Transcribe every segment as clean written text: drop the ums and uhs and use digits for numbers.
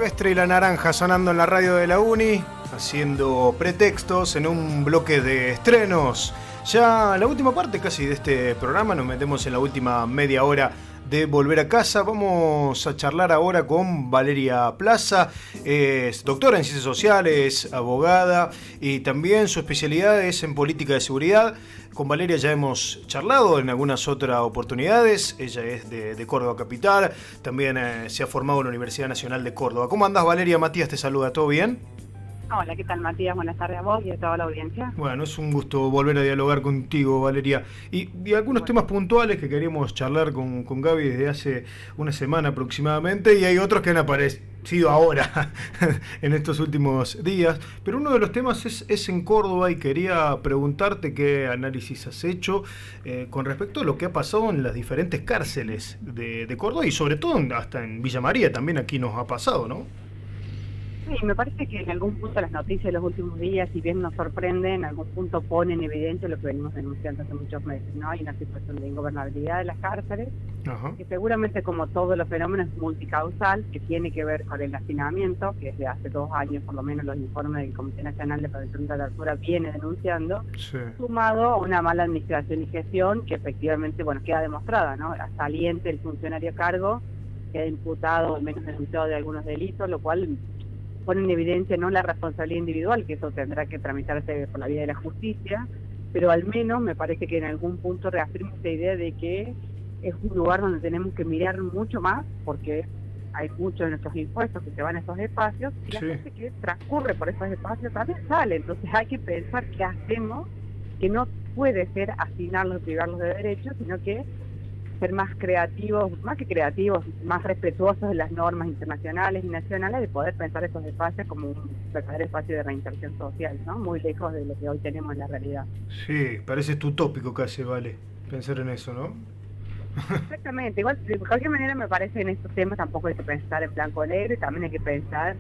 Silvestre y La Naranja sonando en la radio de la Uni, haciendo pretextos en un bloque de estrenos. Ya la última parte casi de este programa, nos metemos en la última media hora de Volver a Casa. Vamos a charlar ahora con Valeria Plaza, es doctora en Ciencias Sociales, abogada y también su especialidad es en política de seguridad. Con Valeria ya hemos charlado en algunas otras oportunidades. Ella es de Córdoba Capital, también se ha formado en la Universidad Nacional de Córdoba. ¿Cómo andás, Valeria? Matías te saluda, ¿todo bien? Hola, ¿qué tal, Matías? Buenas tardes a vos y a toda la audiencia. Bueno, es un gusto volver a dialogar contigo, Valeria. Y algunos temas puntuales que queríamos charlar con Gaby desde hace una semana aproximadamente, y hay otros que han aparecido ahora, en estos últimos días. Pero uno de los temas es en Córdoba, y quería preguntarte qué análisis has hecho con respecto a lo que ha pasado en las diferentes cárceles de Córdoba, y sobre todo hasta en Villa María también aquí nos ha pasado, ¿no? Sí, me parece que en algún punto las noticias de los últimos días, si bien nos sorprenden, en algún punto ponen en evidencia lo que venimos denunciando hace muchos meses, ¿no? Hay una situación de ingobernabilidad de las cárceles, Ajá. que seguramente, como todos los fenómenos, es multicausal, que tiene que ver con el hacinamiento, que desde hace 2 años, por lo menos, los informes del Comité Nacional de Prevención de la Tortura viene denunciando, Sí. sumado a una mala administración y gestión que efectivamente, bueno, queda demostrada, ¿no? A saliente el funcionario a cargo, queda imputado, al menos denunciado de algunos delitos, lo cual pone en evidencia no la responsabilidad individual, que eso tendrá que tramitarse por la vía de la justicia, pero al menos me parece que en algún punto reafirma esta idea de que es un lugar donde tenemos que mirar mucho más, porque hay muchos de nuestros impuestos que se van a esos espacios, y la gente que transcurre por esos espacios también sale. Entonces hay que pensar qué hacemos, que no puede ser asignarlos y privarlos de derechos, sino que ser más creativos, más que creativos, más respetuosos de las normas internacionales y nacionales, de poder pensar esos espacios como un verdadero espacio de reinserción social, ¿no? Muy lejos de lo que hoy tenemos en la realidad. Sí, parece utópico casi, vale, pensar en eso, ¿no? Exactamente, igual de cualquier manera me parece que en estos temas tampoco hay que pensar en blanco o negro, y también hay que pensar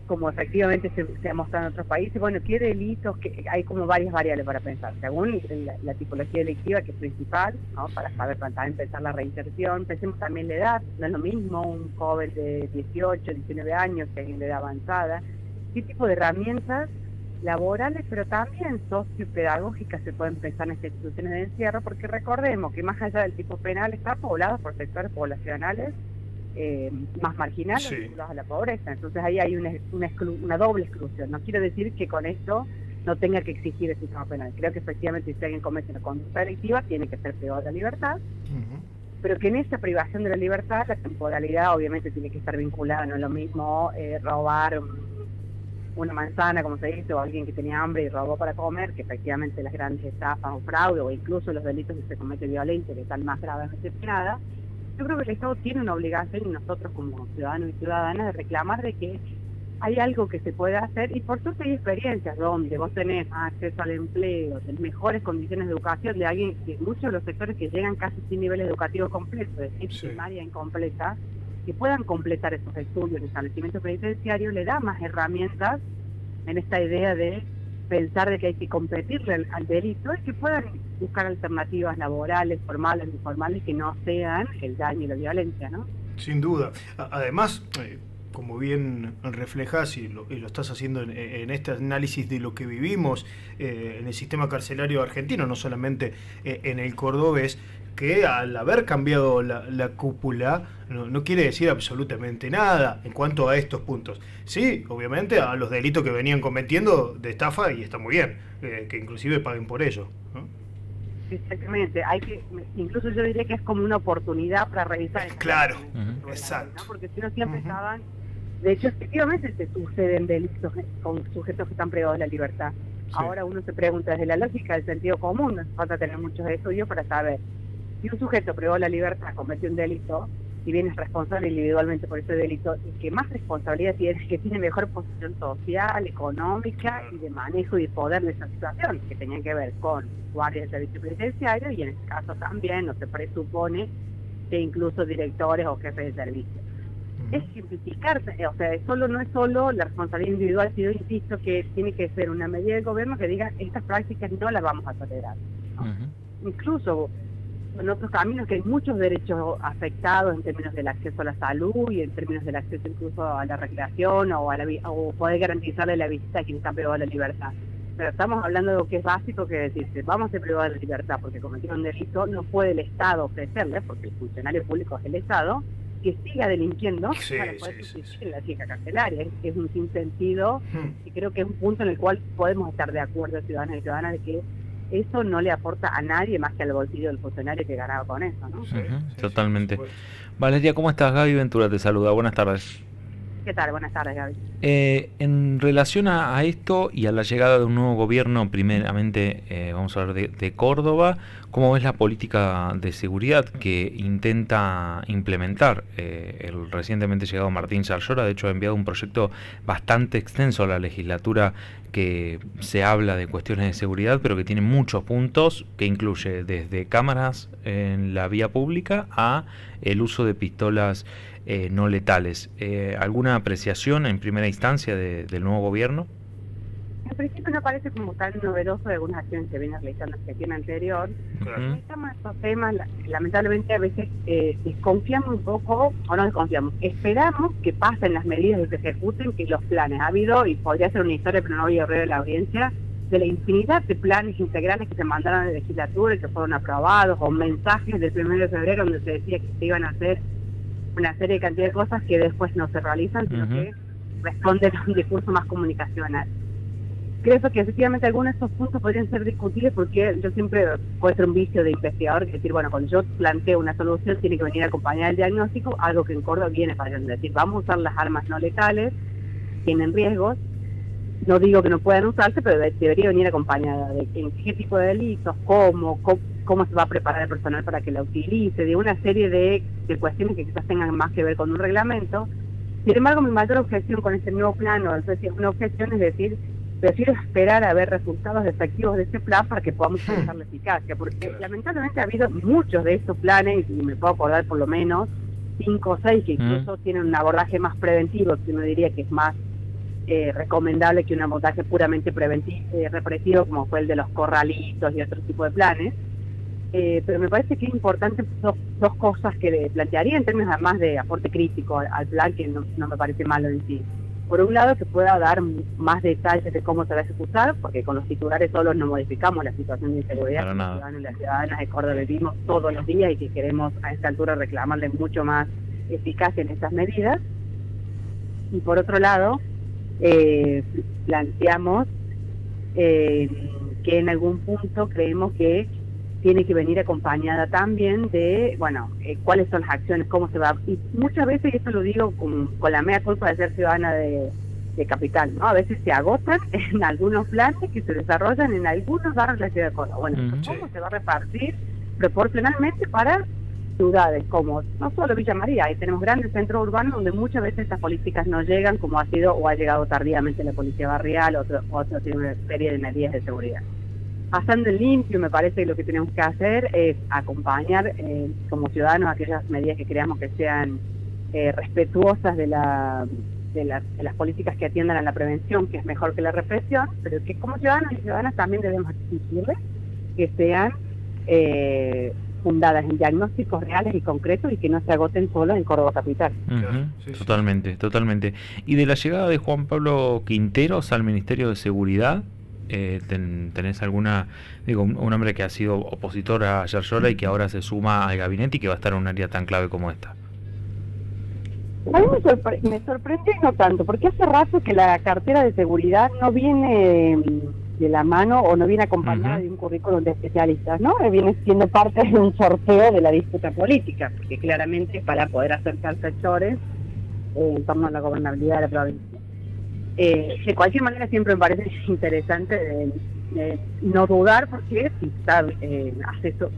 como efectivamente se ha mostrado en otros países, bueno, qué delitos, que hay como varias variables para pensar, según la tipología delictiva, que es principal, ¿no? Para saber también pensar la reinserción. Pensemos también la edad, no es lo mismo un joven de 18, 19 años que alguien de edad avanzada, qué tipo de herramientas laborales, pero también sociopedagógicas se pueden pensar en estas instituciones de encierro, porque recordemos que más allá del tipo penal está poblado por sectores poblacionales más marginales, vinculados a la pobreza. Entonces ahí hay una doble exclusión. No quiero decir que con esto no tenga que exigir el sistema penal. Creo que efectivamente si alguien comete una conducta delictiva tiene que ser privado de la libertad, pero que en esa privación de la libertad la temporalidad obviamente tiene que estar vinculada. No es lo mismo robar una manzana, como se dice, o alguien que tenía hambre y robó para comer, que efectivamente las grandes estafas o fraude, o incluso los delitos que se cometen violencia, que están más gravemente penadas. Yo creo que el Estado tiene una obligación, y nosotros como ciudadanos y ciudadanas, de reclamar de que hay algo que se puede hacer, y por suerte hay experiencias donde vos tenés acceso al empleo, tenés mejores condiciones de educación de alguien, de muchos de los sectores que llegan casi sin niveles educativos completos, es decir, primaria incompleta, que puedan completar esos estudios en establecimientos penitenciarios, le da más herramientas en esta idea de pensar de que hay que competirle al delito, y que puedan buscar alternativas laborales, formales, informales, que no sean el daño y la violencia, ¿no? Sin duda. Además, como bien reflejas y lo estás haciendo en este análisis de lo que vivimos en el sistema carcelario argentino, no solamente en el cordobés, que al haber cambiado la cúpula no quiere decir absolutamente nada en cuanto a estos puntos. Sí, obviamente a los delitos que venían cometiendo de estafa, y está muy bien, que inclusive paguen por ello, ¿no? Exactamente, incluso yo diría que es como una oportunidad para revisar. Claro, exacto. ¿no? Porque si no siempre estaban, de hecho efectivamente se suceden delitos con sujetos que están privados de la libertad. Sí. Ahora uno se pregunta desde la lógica del sentido común, no hace falta tener muchos estudios para saber si un sujeto privado de la libertad comete un delito, si bien es responsable individualmente por ese delito, y que más responsabilidad tiene, que tiene mejor posición social, económica y de manejo y de poder de esa situación, que tenían que ver con guardias de servicio penitenciario, y en este caso también no se presupone que incluso directores o jefes de servicio. Es simplificar, o sea, no es solo la responsabilidad individual, sino, insisto, que tiene que ser una medida del gobierno que diga estas prácticas no las vamos a tolerar, ¿no? Incluso en otros caminos, que hay muchos derechos afectados en términos del acceso a la salud y en términos del acceso incluso a la recreación o poder garantizarle la visita a quien está privado de la libertad. Pero estamos hablando de lo que es básico, que es decir, si vamos a ser privados de la libertad porque cometieron un delito, no puede el Estado ofrecerle, porque el funcionario público es el Estado, que siga delinquiendo para poder subsistir en la chica carcelaria. Es un sinsentido y creo que es un punto en el cual podemos estar de acuerdo, ciudadanos y ciudadanas, de que eso no le aporta a nadie más que al bolsillo del funcionario que ganaba con eso, ¿no? Totalmente. Valeria, ¿cómo estás? Gaby Ventura te saluda. Buenas tardes. ¿Qué tal? Buenas tardes, Gaby. En relación a esto y a la llegada de un nuevo gobierno, primeramente vamos a hablar de Córdoba, ¿cómo ves la política de seguridad que intenta implementar el recientemente llegado Martín Yarlora? De hecho, ha enviado un proyecto bastante extenso a la legislatura que se habla de cuestiones de seguridad, pero que tiene muchos puntos, que incluye desde cámaras en la vía pública a el uso de pistolas no letales. ¿Alguna apreciación en primera instancia del nuevo gobierno? En principio no parece como tan novedoso de algunas acciones que viene realizando el gestión anterior. Estos temas, lamentablemente a veces desconfiamos un poco, o no desconfiamos, esperamos que pasen las medidas y que se ejecuten, que los planes. Ha habido, y podría ser una historia, pero no voy a aburrir a la audiencia, de la infinidad de planes integrales que se mandaron a la legislatura y que fueron aprobados, o mensajes del 1 de febrero donde se decía que se iban a hacer una serie de cantidad de cosas que después no se realizan, sino que responden a un discurso más comunicacional. Creo que efectivamente algunos de estos puntos podrían ser discutibles porque yo siempre, puede ser un vicio de investigador, que decir, bueno, cuando yo planteo una solución tiene que venir acompañada del diagnóstico, algo que en Córdoba viene fallando. Es decir, vamos a usar las armas no letales, tienen riesgos, no digo que no puedan usarse, pero debería venir acompañada de en qué tipo de delitos, cómo se va a preparar el personal para que la utilice, de una serie de cuestiones que quizás tengan más que ver con un reglamento. Sin embargo, mi mayor objeción con este nuevo plan, o es una objeción, es decir, prefiero esperar a ver resultados efectivos de este plan para que podamos alcanzar la eficacia, porque lamentablemente ha habido muchos de estos planes, y me puedo acordar por lo menos 5 o 6 que incluso tienen un abordaje más preventivo, que uno diría que es más recomendable que un abordaje puramente preventivo, represivo, como fue el de los corralitos y otro tipo de planes. Pero me parece que es importante dos cosas que le plantearía en términos además de aporte crítico al plan, que no me parece malo en sí. Por un lado, que pueda dar más detalles de cómo se va a ejecutar, porque con los titulares solos no modificamos la situación de inseguridad que los ciudadanos y las ciudadanas de Córdoba vivimos todos los días y que queremos a esta altura reclamarle mucho más eficacia en estas medidas. Y por otro lado, planteamos que en algún punto creemos que tiene que venir acompañada también de, cuáles son las acciones, cómo se va. Y muchas veces, y esto lo digo con la mea culpa de ser ciudadana de capital, ¿no? A veces se agotan en algunos planes que se desarrollan en algunos barrios de la ciudad de Córdoba. Bueno, ¿cómo se va a repartir proporcionalmente para ciudades como, no solo Villa María, ahí tenemos grandes centros urbanos donde muchas veces estas políticas no llegan, como ha sido o ha llegado tardíamente la policía barrial, otro tiene una serie de medidas de seguridad. Pasando en limpio, me parece que lo que tenemos que hacer es acompañar como ciudadanos aquellas medidas que creamos que sean respetuosas de las políticas que atiendan a la prevención, que es mejor que la represión, pero que como ciudadanos y ciudadanas también debemos exigirles que sean fundadas en diagnósticos reales y concretos y que no se agoten solo en Córdoba capital. Totalmente. Y de la llegada de Juan Pablo Quinteros al Ministerio de Seguridad, ¿tenés alguna, un hombre que ha sido opositor a Yarlora y que ahora se suma al gabinete y que va a estar en un área tan clave como esta? A mí me sorprende no tanto, porque hace rato que la cartera de seguridad no viene de la mano o no viene acompañada de un currículum de especialistas, ¿no? Viene siendo parte de un sorteo de la disputa política, porque claramente para poder acercarse a Chores en torno a la gobernabilidad de la provincia. De cualquier manera siempre me parece interesante no dudar, porque si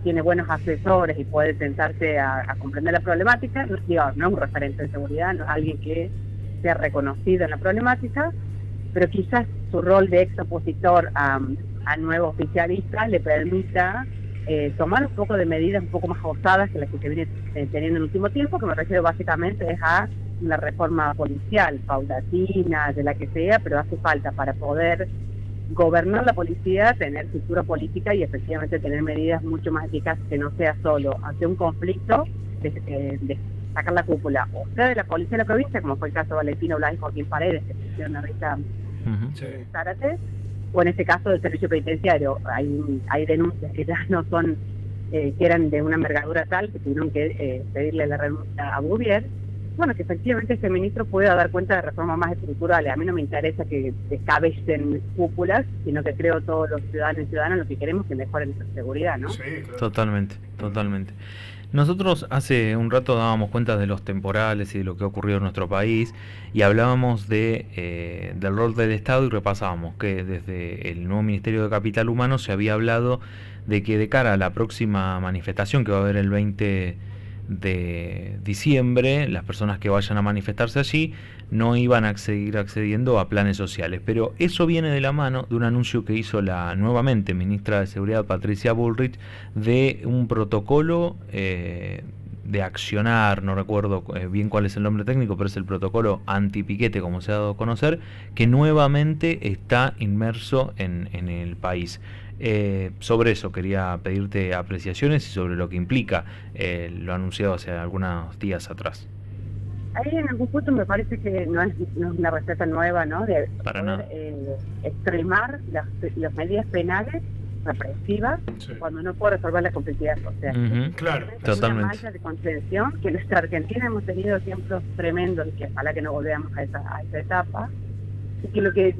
tiene buenos asesores y puede sentarse a comprender la problemática, no es un referente de seguridad, no es alguien que sea reconocido en la problemática, pero quizás su rol de ex opositor a nuevo oficialista le permita tomar un poco de medidas un poco más osadas que las que se viene teniendo en el último tiempo, que me refiero básicamente es a una reforma policial, paulatina, de la que sea, pero hace falta para poder gobernar la policía, tener cultura política y efectivamente tener medidas mucho más eficaces, que no sea solo ante un conflicto de sacar la cúpula, o sea de la policía de la provincia, como fue el caso de Valentino Blas y Joaquín Paredes, que pusieron a Rita Zárate, o en este caso del servicio penitenciario. Hay denuncias que ya no son, que eran de una envergadura tal que tuvieron que pedirle la renuncia a Bouvier. Bueno, que efectivamente este ministro pueda dar cuenta de reformas más estructurales. A mí no me interesa que descabecen cúpulas, sino que creo todos los ciudadanos y ciudadanas lo que queremos es que mejoren nuestra seguridad, ¿no? Sí, claro. Totalmente. Nosotros hace un rato dábamos cuenta de los temporales y de lo que ha ocurrido en nuestro país y hablábamos del rol del Estado y repasábamos que desde el nuevo Ministerio de Capital Humano se había hablado de que de cara a la próxima manifestación que va a haber el 20 de diciembre, las personas que vayan a manifestarse allí no iban a seguir accediendo a planes sociales, pero eso viene de la mano de un anuncio que hizo la nuevamente ministra de Seguridad Patricia Bullrich de un protocolo de accionar, no recuerdo bien cuál es el nombre técnico, pero es el protocolo antipiquete, como se ha dado a conocer, que nuevamente está inmerso en el país. Sobre eso quería pedirte apreciaciones y sobre lo que implica lo anunciado hace algunos días atrás. Ahí en algún punto me parece que no es una receta nueva, ¿no? De para poder, extremar las medidas penales represivas cuando no puede resolver la complejidad social. Claro, totalmente. Una malla de contención que en nuestra Argentina hemos tenido ejemplos tremendos, que ojalá que no volvamos a esa etapa, y que lo que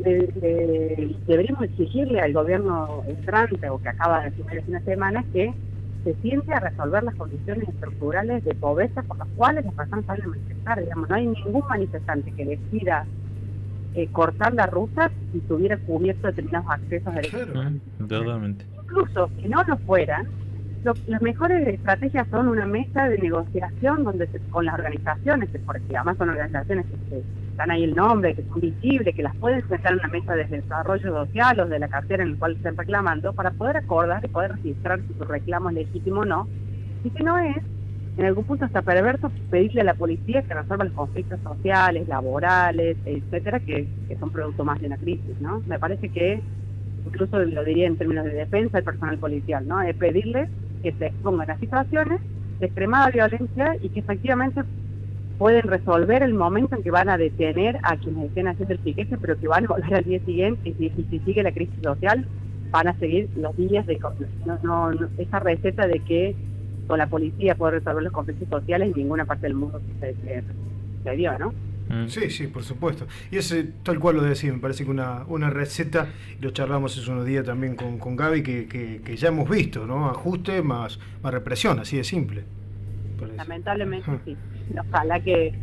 deberíamos exigirle al gobierno entrante o que acaba de asumir hace unas semanas es que se siente a resolver las condiciones estructurales de pobreza por las cuales las personas salen a manifestar. Digamos, no hay ningún manifestante que decida cortar la ruta si tuviera cubierto determinados accesos a totalmente. Incluso si no lo fueran, las mejores estrategias son una mesa de negociación donde con las organizaciones, porque además son organizaciones que están ahí el nombre, que son visibles, que las pueden sentar en una mesa de desarrollo social o de la cartera en la cual estén reclamando, para poder acordar y poder registrar si su reclamo es legítimo o no, y que no es, en algún punto hasta perverso, pedirle a la policía que resuelva los conflictos sociales, laborales, etcétera, que son producto más de una crisis, ¿no? Me parece que, incluso lo diría en términos de defensa del personal policial, ¿no? Es pedirles que se expongan a situaciones de extremada violencia y que efectivamente pueden resolver el momento en que van a detener a quienes estén haciendo el piquete, pero que van a volver al día siguiente, y si sigue la crisis social, van a seguir los días de... esa receta de que con la policía puede resolver los conflictos sociales en ninguna parte del mundo se dio, ¿no? Sí, por supuesto. Y ese tal cual lo decía, me parece que una receta, y lo charlamos hace unos días también con Gaby, que ya hemos visto, ¿no? Ajuste más represión, así de simple. Lamentablemente sí. Ojalá que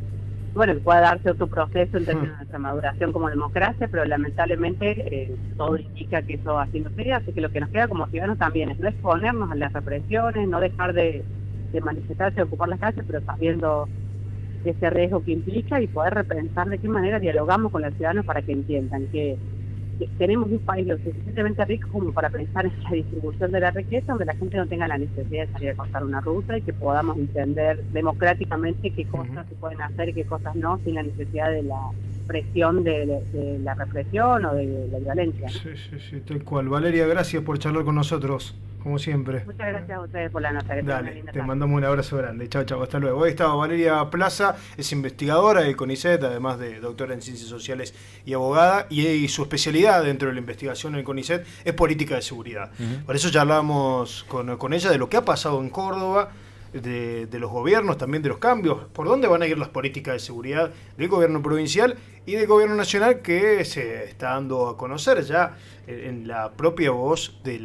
pueda darse otro proceso en términos de nuestra maduración como democracia, pero lamentablemente todo indica que eso así no sería, así que lo que nos queda como ciudadanos también es no exponernos a las represiones, no dejar de manifestarse, de ocupar las calles, pero sabiendo ese riesgo que implica y poder repensar de qué manera dialogamos con los ciudadanos para que entiendan que tenemos un país lo suficientemente rico como para pensar en la distribución de la riqueza, donde la gente no tenga la necesidad de salir a cortar una ruta y que podamos entender democráticamente qué cosas se pueden hacer y qué cosas no, sin la necesidad de la presión de la represión o de la violencia, ¿no? Sí, tal cual. Valeria, gracias por charlar con nosotros, como siempre. Muchas gracias a ustedes por la nota. Dale, te mandamos un abrazo grande. Chao, hasta luego. Hoy estaba Valeria Plaza, es investigadora del CONICET, además de doctora en Ciencias Sociales y abogada, y su especialidad dentro de la investigación en el CONICET es política de seguridad. Por eso charlamos con ella de lo que ha pasado en Córdoba, de los gobiernos, también de los cambios, por dónde van a ir las políticas de seguridad del gobierno provincial y del gobierno nacional, que se está dando a conocer ya en la propia voz de la